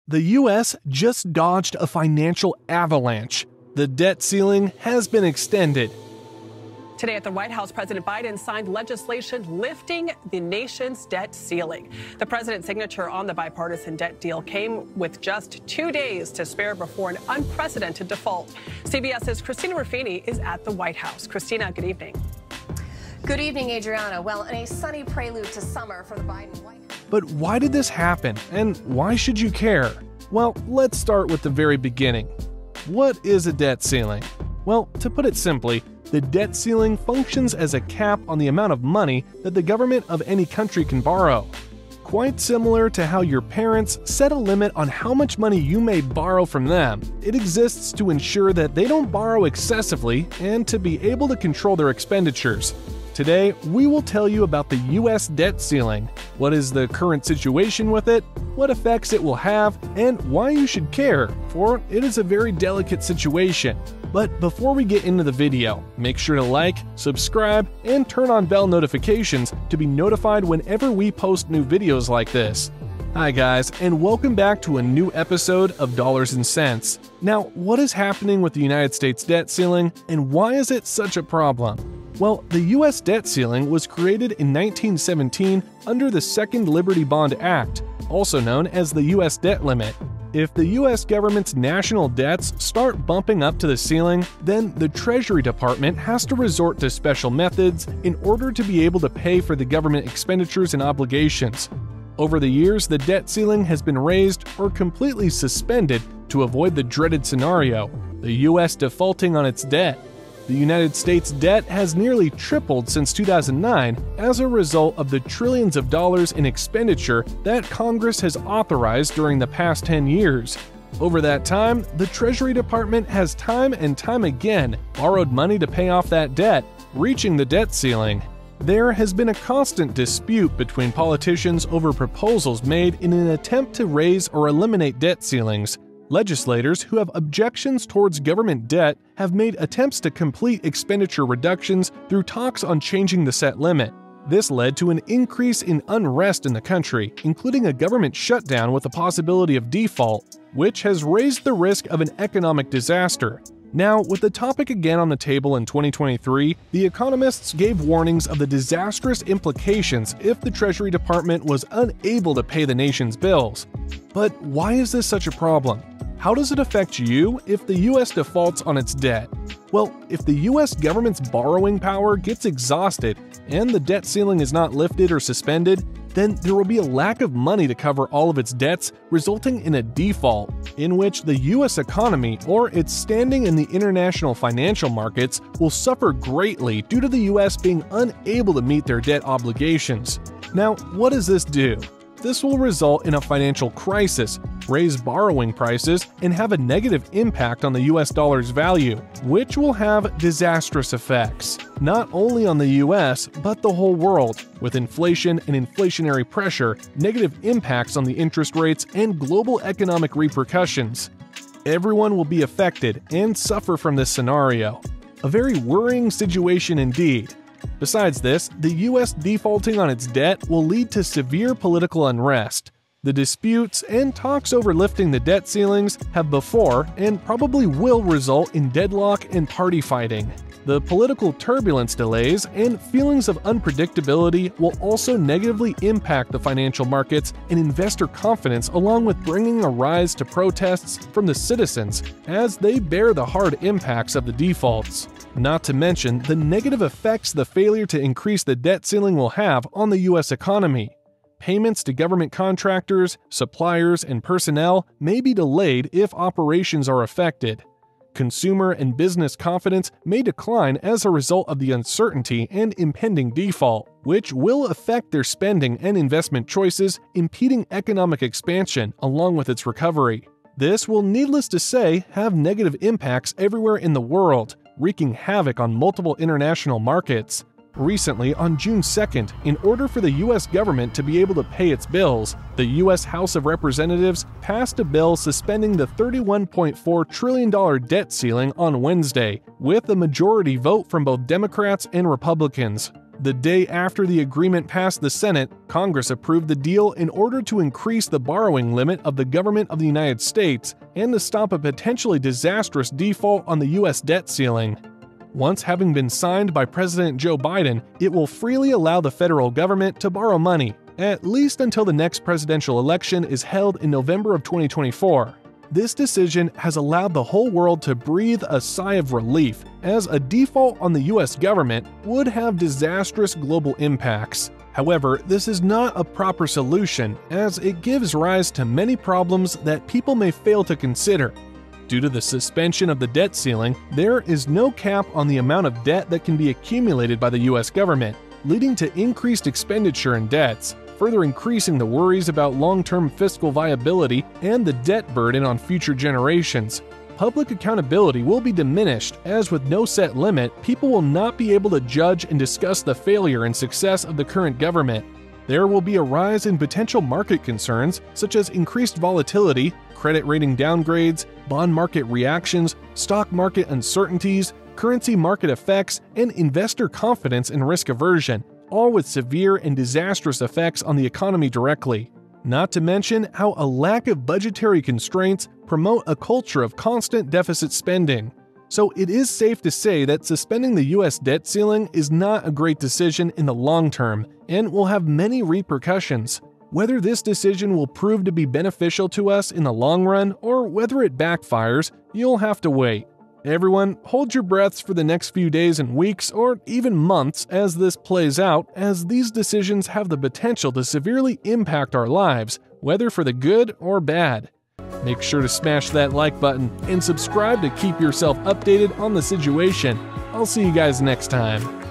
The U.S. just dodged a financial avalanche. The debt ceiling has been extended. Today at the White House, President Biden signed legislation lifting the nation's debt ceiling. The president's signature on the bipartisan debt deal came with just 2 days to spare before an unprecedented default. CBS's Christina Ruffini is at the White House. Christina, good evening. Good evening, Adriana. Well, in a sunny prelude to summer for the Biden White House. But why did this happen, and why should you care? Well, let's start with the very beginning. What is a debt ceiling? Well, to put it simply, the debt ceiling functions as a cap on the amount of money that the government of any country can borrow. Quite similar to how your parents set a limit on how much money you may borrow from them, it exists to ensure that they don't borrow excessively and to be able to control their expenditures. Today, we will tell you about the U.S. debt ceiling, what is the current situation with it, what effects it will have, and why you should care, for it is a very delicate situation. But before we get into the video, make sure to like, subscribe, and turn on bell notifications to be notified whenever we post new videos like this. Hi guys, and welcome back to a new episode of Dollars and Cents. Now, what is happening with the United States debt ceiling, and why is it such a problem? Well, the U.S. debt ceiling was created in 1917 under the Second Liberty Bond Act, also known as the U.S. debt limit. If the U.S. government's national debts start bumping up to the ceiling, then the Treasury Department has to resort to special methods in order to be able to pay for the government expenditures and obligations. Over the years, the debt ceiling has been raised or completely suspended to avoid the dreaded scenario, the U.S. defaulting on its debt. The United States debt has nearly tripled since 2009 as a result of the trillions of dollars in expenditure that Congress has authorized during the past 10 years. Over that time, the Treasury Department has time and time again borrowed money to pay off that debt, reaching the debt ceiling. There has been a constant dispute between politicians over proposals made in an attempt to raise or eliminate debt ceilings. Legislators who have objections towards government debt have made attempts to complete expenditure reductions through talks on changing the set limit. This led to an increase in unrest in the country, including a government shutdown with the possibility of default, which has raised the risk of an economic disaster. Now, with the topic again on the table in 2023, the economists gave warnings of the disastrous implications if the Treasury Department was unable to pay the nation's bills. But why is this such a problem? How does it affect you if the U.S. defaults on its debt? Well, if the U.S. government's borrowing power gets exhausted and the debt ceiling is not lifted or suspended, then there will be a lack of money to cover all of its debts, resulting in a default, in which the U.S. economy or its standing in the international financial markets will suffer greatly due to the U.S. being unable to meet their debt obligations. Now, what does this do? This will result in a financial crisis, raise borrowing prices, and have a negative impact on the US dollar's value, which will have disastrous effects, not only on the US, but the whole world. With inflation and inflationary pressure, negative impacts on the interest rates, and global economic repercussions. Everyone will be affected and suffer from this scenario. A very worrying situation indeed. Besides this, the U.S. defaulting on its debt will lead to severe political unrest. The disputes and talks over lifting the debt ceilings have before and probably will result in deadlock and party fighting. The political turbulence delays and feelings of unpredictability will also negatively impact the financial markets and investor confidence, along with bringing a rise to protests from the citizens as they bear the hard impacts of the defaults. Not to mention the negative effects the failure to increase the debt ceiling will have on the U.S. economy. Payments to government contractors, suppliers, and personnel may be delayed if operations are affected. Consumer and business confidence may decline as a result of the uncertainty and impending default, which will affect their spending and investment choices, impeding economic expansion along with its recovery. This will, needless to say, have negative impacts everywhere in the world, wreaking havoc on multiple international markets. Recently, on June 2nd, in order for the U.S. government to be able to pay its bills, the U.S. House of Representatives passed a bill suspending the $31.4 trillion debt ceiling on Wednesday, with a majority vote from both Democrats and Republicans. The day after the agreement passed the Senate, Congress approved the deal in order to increase the borrowing limit of the government of the United States and to stop a potentially disastrous default on the U.S. debt ceiling. Once having been signed by President Joe Biden, it will freely allow the federal government to borrow money, at least until the next presidential election is held in November of 2024. This decision has allowed the whole world to breathe a sigh of relief, as a default on the US government would have disastrous global impacts. However, this is not a proper solution, as it gives rise to many problems that people may fail to consider. Due to the suspension of the debt ceiling, there is no cap on the amount of debt that can be accumulated by the US government, leading to increased expenditure and debts, further increasing the worries about long-term fiscal viability and the debt burden on future generations. Public accountability will be diminished, as with no set limit, people will not be able to judge and discuss the failure and success of the current government. There will be a rise in potential market concerns, such as increased volatility, credit rating downgrades, bond market reactions, stock market uncertainties, currency market effects, and investor confidence and risk aversion, all with severe and disastrous effects on the economy directly. Not to mention how a lack of budgetary constraints promote a culture of constant deficit spending. So it is safe to say that suspending the US debt ceiling is not a great decision in the long term and will have many repercussions. Whether this decision will prove to be beneficial to us in the long run or whether it backfires, you'll have to wait. Everyone, hold your breaths for the next few days and weeks or even months as this plays out, as these decisions have the potential to severely impact our lives, whether for the good or bad. Make sure to smash that like button and subscribe to keep yourself updated on the situation. I'll see you guys next time.